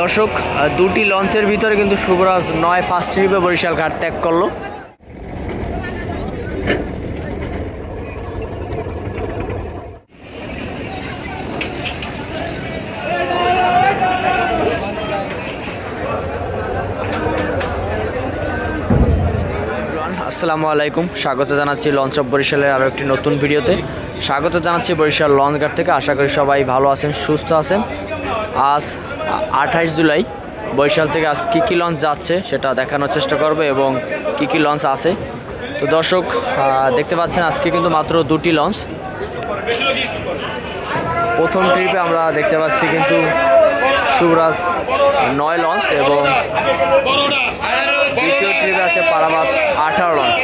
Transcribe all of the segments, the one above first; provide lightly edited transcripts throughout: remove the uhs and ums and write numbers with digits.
দর্শক দুটি লঞ্চের ভিতরে কিন্তু শুভরাজ 9 ফার্স্ট ট্রিপে বরিশাল ঘাট ত্যাগ করলো। আসসালামু আলাইকুম, স্বাগত জানাচ্ছি লঞ্চ অফ বরিশালের আরও একটি নতুন ভিডিওতে। স্বাগত জানাচ্ছি বরিশাল লঞ্চ ঘাট থেকে। আশা করি সবাই ভালো আছেন, সুস্থ আছেন। আজ 28 জুলাই বরিশাল থেকে আজ কী লঞ্চ যাচ্ছে সেটা দেখানোর চেষ্টা করবে এবং কী লঞ্চ আছে। তো দর্শক দেখতে পাচ্ছেন আজকে কিন্তু মাত্র দুটি লঞ্চ। প্রথম ট্রিপে আমরা দেখতে পাচ্ছি কিন্তু শুভরাজ 9 লঞ্চ এবং দ্বিতীয় ট্রিপে আছে পারাবাত 18 লঞ্চ।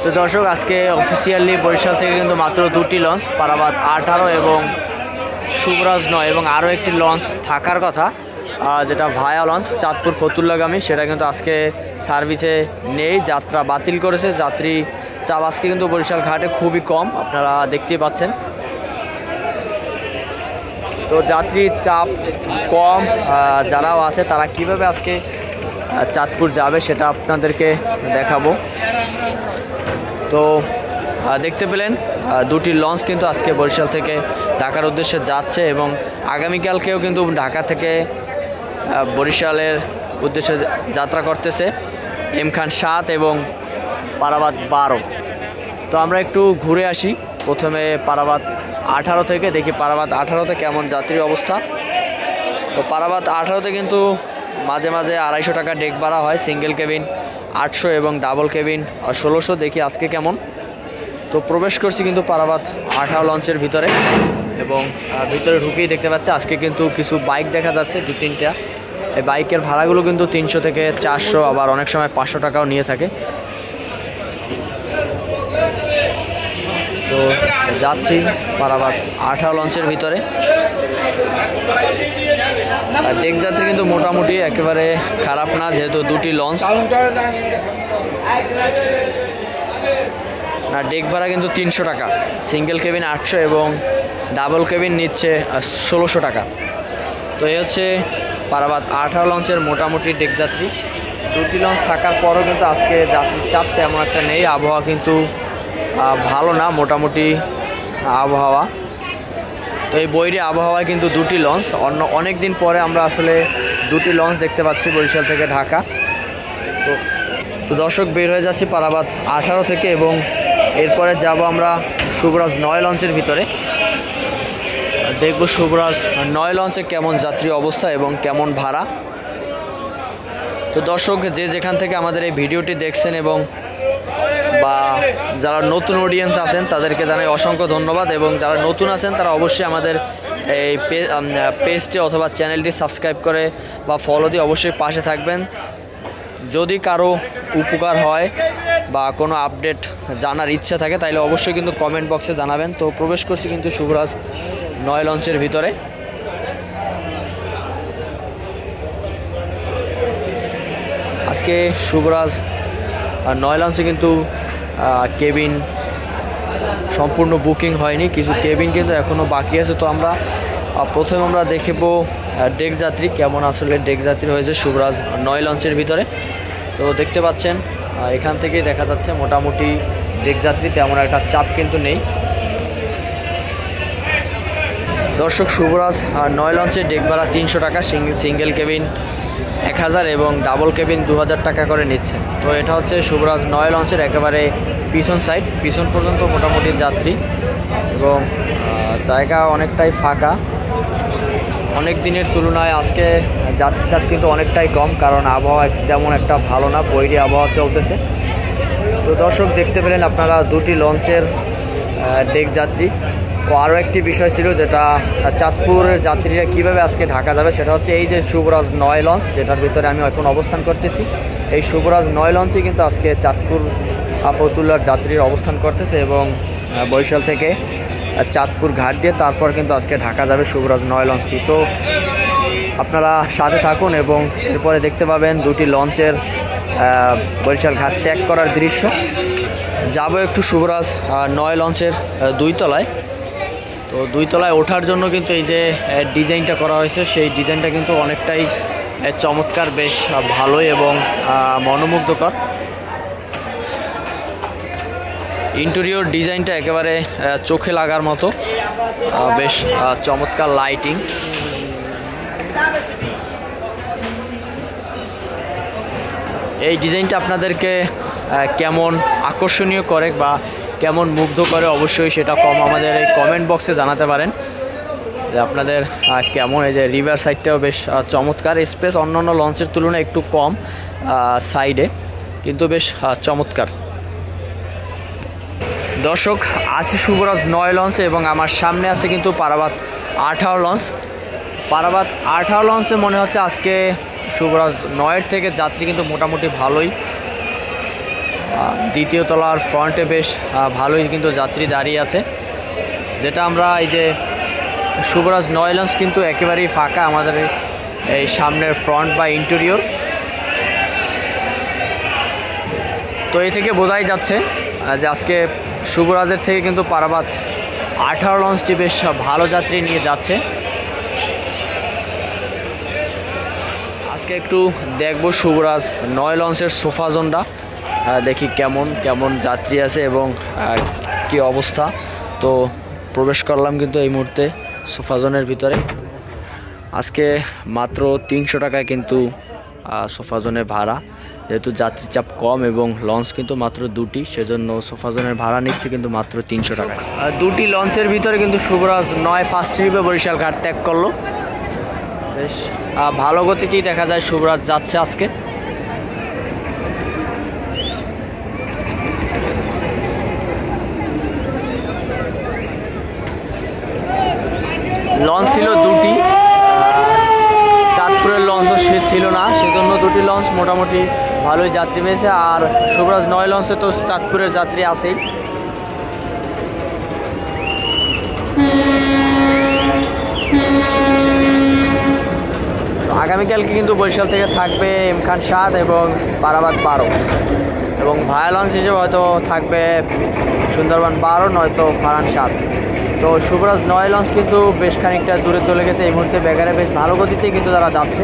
তো দর্শক আজকে অফিসিয়ালি বরিশাল থেকে কিন্তু মাত্র দুটি লঞ্চ, পারাবাত 18 এবং শুভরাজ 9, এবং আরও একটি লঞ্চ থাকার কথা যেটা ভায়া লঞ্চ চাঁদপুর ফতুল্লাগামী, সেটা কিন্তু আজকে সার্ভিসে নেই, যাত্রা বাতিল করেছে। যাত্রী চাপ আজকে কিন্তু বরিশাল ঘাটে খুবই কম, আপনারা দেখতেই পাচ্ছেন। তো যাত্রীর চাপ কম যারাও আছে তারা কিভাবে আজকে চাঁদপুর যাবে সেটা আপনাদেরকে দেখাবো। তো দেখতে পেলেন দুটি লঞ্চ কিন্তু আজকে বরিশাল থেকে ঢাকার উদ্দেশ্যে যাচ্ছে এবং আগামীকালকেও কিন্তু ঢাকা থেকে বরিশালের উদ্দেশ্যে যাত্রা করতেছে এম খান 7 এবং পারাবাত 12। তো আমরা একটু ঘুরে আসি, প্রথমে পারাবাত 18 থেকে দেখি পারাবাত 18তে কেমন যাত্রী অবস্থা। তো পারাবাত 18তে কিন্তু মাঝে মাঝে 250 টাকা ডেক ভাড়া হয়, সিঙ্গেল কেবিন 800 এবং ডাবল কেবিন 1600। দেখি আজকে কেমন। তো প্রবেশ করছি কিন্তু পারাবাত 18 লঞ্চের ভিতরে এবং ভিতরে ঢুকেই দেখতে পাচ্ছি আজকে কিন্তু কিছু বাইক দেখা যাচ্ছে, 2-3টা। এই বাইকের ভাড়াগুলো কিন্তু 300 থেকে 400, আবার অনেক সময় 500 টাকাও নিয়ে থাকে। তো যাচ্ছি পারাবাত 18 লঞ্চের ভিতরে। ডেক যাত্রী কিন্তু মোটামুটি একেবারে খারাপ না, যেহেতু দুটি লঞ্চ। না, ডেক ভাড়া কিন্তু 300 টাকা, সিঙ্গেল কেবিন 800 এবং ডাবল কেবিন নিচ্ছে 1600 টাকা। তো এই হচ্ছে পারাবাত 18 লঞ্চের মোটামুটি ডেক যাত্রী। দুটি লঞ্চ থাকার পরও কিন্তু আজকে যাত্রীর চাপ তেমন একটা নেই, আবহাওয়া কিন্তু ভালো না, মোটামুটি আবহাওয়া। তো এই বৈরী আবহাওয়ায় কিন্তু দুটি লঞ্চ, অনেক দিন পরে আমরা আসলে দুটি লঞ্চ দেখতে পাচ্ছি বরিশাল থেকে ঢাকা। তো দর্শক বের হয়ে যাচ্ছি পারাবাত 18 থেকে এবং এরপরে যাব আমরা শুভরাজ 9 লঞ্চের ভিতরে। দেখব শুভরাজ 9 লঞ্চে কেমন যাত্রী অবস্থা এবং কেমন ভাড়া। তো দর্শক যে যেখান থেকে আমাদের এই ভিডিওটি দেখছেন এবং বা যারা নতুন অডিয়েন্স আছেন তাদেরকে জানাই অসংখ্য ধন্যবাদ, এবং যারা নতুন আছেন তারা অবশ্যই আমাদের এই পেজটি অথবা চ্যানেলটি সাবস্ক্রাইব করে বা ফলো দিয়ে অবশ্যই পাশে থাকবেন। যদি কারো উপকার হয় বা কোনো আপডেট জানার ইচ্ছা থাকে তাহলে অবশ্যই কিন্তু কমেন্ট বক্সে জানাবেন। তো প্রবেশ করছি কিন্তু শুভরাজ 9 লঞ্চের ভিতরে। আজকে শুভরাজ 9 লঞ্চে কিন্তু কেবিন সম্পূর্ণ বুকিং হয়নি, কিছু কেবিন কিন্তু এখনও বাকি আছে। তো আমরা প্রথমে আমরা দেখব ডেক যাত্রী কেমন আসলে ডেক যাত্রী হয়েছে শুভরাজ 9 লঞ্চের ভিতরে। তো দেখতে পাচ্ছেন এখান থেকেই দেখা যাচ্ছে মোটামুটি ডেক যাত্রী তেমন একটা চাপ কিন্তু নেই। দর্শক শুভরাজ 9 লঞ্চের ডেক ভাড়া 300 টাকা, সিঙ্গেল কেবিন 1000 এবং ডাবল কেবিন 2000 টাকা করে নিচ্ছে। তো এটা হচ্ছে শুভরাজ 9 লঞ্চের একেবারে পিছন সাইড, পিছন পর্যন্ত মোটামুটি যাত্রী এবং জায়গা অনেকটাই ফাঁকা। অনেক দিনের তুলনায় আজকে যাত্রী চাপ কিন্তু অনেকটাই কম, কারণ আবহাওয়া তেমন একটা ভালো না, বৈরী আবহাওয়া চলতেছে। তো দর্শক দেখতে পেলেন আপনারা দুটি লঞ্চের ডেক যাত্রী। ও আরও একটি বিষয় ছিল যেটা চাঁদপুরের যাত্রীরা কীভাবে আজকে ঢাকা যাবে, সেটা হচ্ছে এই যে শুভরাজ 9 লঞ্চ যেটার ভিতরে আমি এখন অবস্থান করতেছি। এই শুভরাজ 9 লঞ্চে কিন্তু আজকে চাঁদপুর ফতুল্লার যাত্রীর অবস্থান করতেছে এবং বরিশাল থেকে চাঁদপুর ঘাট দিয়ে তারপর কিন্তু আজকে ঢাকা যাবে শুভরাজ 9 লঞ্চটি। তো আপনারা সাথে থাকুন এবং এরপরে দেখতে পাবেন দুটি লঞ্চের বরিশাল ঘাট ত্যাগ করার দৃশ্য। যাব একটু শুভরাজ 9 লঞ্চের 2 তলায়। তো তো 2 তলায় ওঠার জন্য কিন্তু এই যে ডিজাইনটা করা হয়েছে, সেই ডিজাইনটা কিন্তু অনেকটাই চমৎকার, বেশ ভালোই এবং মনোমুগ্ধকর। ইন্টেরিয়র ডিজাইনটা একেবারে চোখে লাগার মতো, বেশ চমৎকার লাইটিং। এই ডিজাইনটা আপনাদেরকে কেমন আকর্ষণীয় করে বা কেমন মুগ্ধ করে অবশ্যই সেটা আমাদের এই কমেন্ট বক্সে জানাতে পারেন যে আপনাদের কেমন। এই যে রিভার সাইডটাও বেশ চমৎকার, স্পেস অন্যান্য লঞ্চের তুলনায় একটু কম সাইডে, কিন্তু বেশ চমৎকার। দর্শক, আছে শুভরাজ 9 লঞ্চ এবং আমার সামনে আছে কিন্তু পারাবাত 18 লঞ্চ। পারাবাত 18 লঞ্চে মনে হচ্ছে আজকে শুভরাজ 9-এর থেকে যাত্রী কিন্তু মোটামুটি ভালোই। দ্বিতীয় তলার ফ্রন্টে বেশ ভালোই কিন্তু যাত্রী দাঁড়িয়ে আছে, যেটা আমরা এই যে শুভরাজ 9 লঞ্চ কিন্তু একেবারেই ফাঁকা আমাদের এই সামনের ফ্রন্ট বা ইন্টেরিয়র। তো এই থেকে বোঝাই যাচ্ছে যে আজকে শুভরাজের থেকে কিন্তু পারাবাত 18 লঞ্চটি বেশ ভালো যাত্রী নিয়ে যাচ্ছে। আজকে একটু দেখবো শুভরাজ 9 লঞ্চের সোফা জোনটা, দেখি কেমন কেমন যাত্রী আছে এবং কি অবস্থা। তো প্রবেশ করলাম কিন্তু এই মুহূর্তে সোফা জোনের ভিতরে। আজকে মাত্র 300 টাকায় কিন্তু সোফা জোনের ভাড়া, যেহেতু যাত্রী চাপ কম এবং লঞ্চ কিন্তু মাত্র 2টি, সেজন্য সোফা জোনের ভাড়া নিচ্ছে কিন্তু মাত্র 300 টাকায়। 2টি লঞ্চের ভিতরে কিন্তু শুভরাজ 9 ফার্স্ট ট্রিপে বরিশাল ঘাট ত্যাগ করলো। বেশ ভালো গতিতেই দেখা যায় শুভরাজ যাচ্ছে আজকে। লঞ্চ ছিল 2টি, চাঁদপুরের লঞ্চও ছিল না, সেজন্য 2টি লঞ্চ মোটামুটি ভালোই যাত্রী পেয়েছে। আর শুভরাজ 9 লঞ্চে তো চাঁদপুরের যাত্রী আছেই। আগামীকালকে কিন্তু বরিশাল থেকে থাকবে এম খান 7 এবং পারাবাত 12, এবং ভায়া লঞ্চ হিসেবে হয়তো থাকবে সুন্দরবন 12 নয়তো ফারান 7। তো শুভরাজ 9 লঞ্চ কিন্তু বেশ খানিকটা দূরে চলে গেছে এই মুহূর্তে, ব্যাগারে বেশ ভালো গতিতেই কিন্তু তারা যাচ্ছে।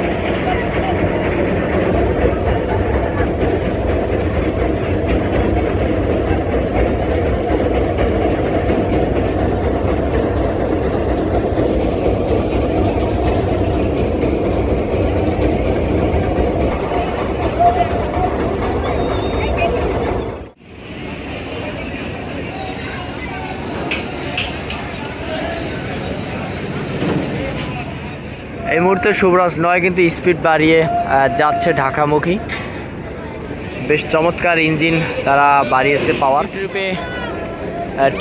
এই মুহূর্তে শুভরাজ 9 কিন্তু স্পিড বাড়িয়ে যাচ্ছে ঢাকামুখী, বেশ চমৎকার ইঞ্জিন তারা বাড়িয়েছে পাওয়ার ট্রিপে।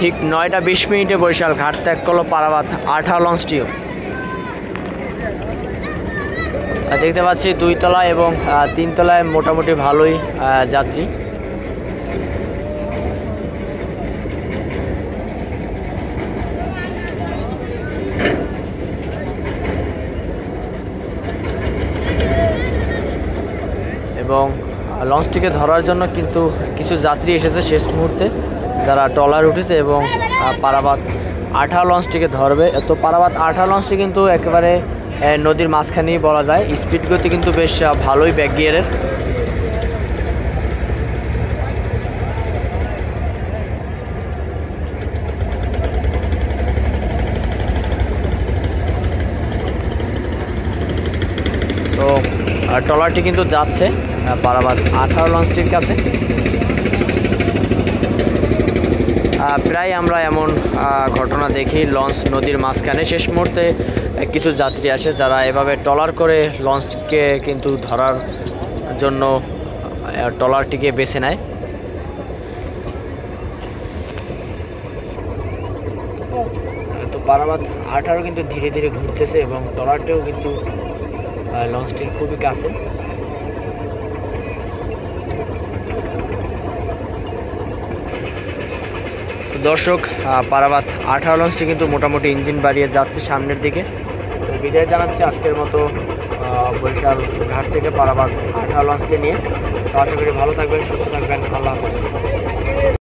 ঠিক 9টা 20 মিনিটে বরিশাল ঘাট ত্যাগ করলো পারাবাত 18 লঞ্চটিও। দেখতে পাচ্ছি 2 তলায় এবং 3 তলায় মোটামুটি ভালোই যাত্রী। এবং লঞ্চটিকে ধরার জন্য কিন্তু কিছু যাত্রী এসেছে শেষ মুহূর্তে, যারা ট্রলার উঠেছে এবং পারাবাত 18 লঞ্চটিকে ধরবে। তো পারাবাত 18 লঞ্চটি কিন্তু একেবারে নদীর মাঝখানেই বলা যায়, স্পিড গতি কিন্তু বেশ ভালোই ব্যাক গিয়ারের। তো ট্রলারটি কিন্তু যাচ্ছে পারাবাত 18 লঞ্চটির কাছে। প্রায় আমরা এমন ঘটনা দেখি, লঞ্চ নদীর মাঝখানে শেষ মুহূর্তে কিছু যাত্রী আসে যারা এভাবে ট্রলার করে লঞ্চকে কিন্তু ধরার জন্য ট্রলারটিকে বেছে নেয়। তো পারাবাত 18 কিন্তু ধীরে ধীরে ঘুরতেছে এবং ট্রলারটিও কিন্তু লঞ্চটির খুবই কাছে। দর্শক, পারাবাত 18 লঞ্চটি কিন্তু মোটামুটি ইঞ্জিন বাড়িয়ে যাচ্ছে সামনের দিকে। তো বিদায় জানাচ্ছি আজকের মতো বরিশাল ঘাট থেকে পারাবাত 18 লঞ্চকে নিয়ে। তো আশা করি ভালো থাকবেন, সুস্থ থাকবেন। আল্লাহ হাফেজ।